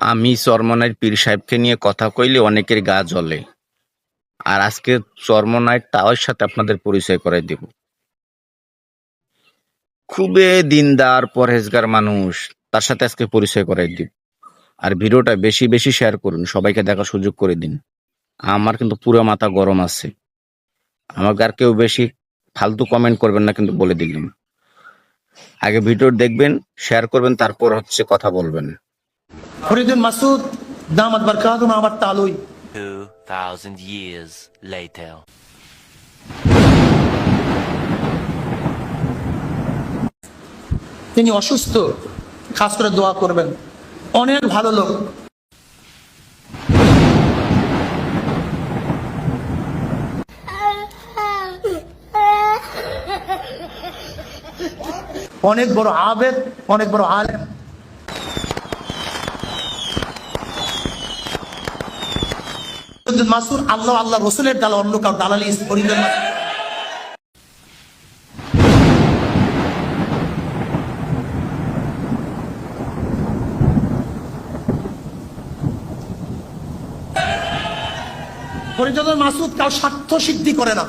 আমি চরমনাইর পীর সাহেবকে নিয়ে কথা কইলে অনেকের গা জ্বলে। আর আজকে চরমনাইর টাওয়ার সাথে আপনাদের পরিচয় করাই দিব। খুবই দিনদার পরহেজগার মানুষ, তার সাথে আজকে পরিচয় করাই দিব। আর ভিডিওটা বেশি বেশি শেয়ার করুন, সবাইকে দেখার সুযোগ করে দিন। আমার কিন্তু পুরো মাথা গরম আছে। আমাকে আর কেউ বেশি ফালতু কমেন্ট করবেন না, কিন্তু বলে দিলাম। আগে ভিডিও দেখবেন, শেয়ার করবেন, তারপর হচ্ছে কথা বলবেন। ফরিদুল মাসুদ দামাত বারকাতুহু আমার তালুই 2000 years later. তিনি অসুস্থ, খাস করে দোয়া করবেন। অনেক ভালো লোক, অনেক বড় আবেদ, অনেক বড় আলেম। ফরিদুল মাসুদ আল্লাহ আল্লাহ রসুলের দালাল, অন্য কারো দালালি ফরিদুল মাসুদ। ফরিদুল মাসুদ কারো স্বার্থ সিদ্ধি করে না।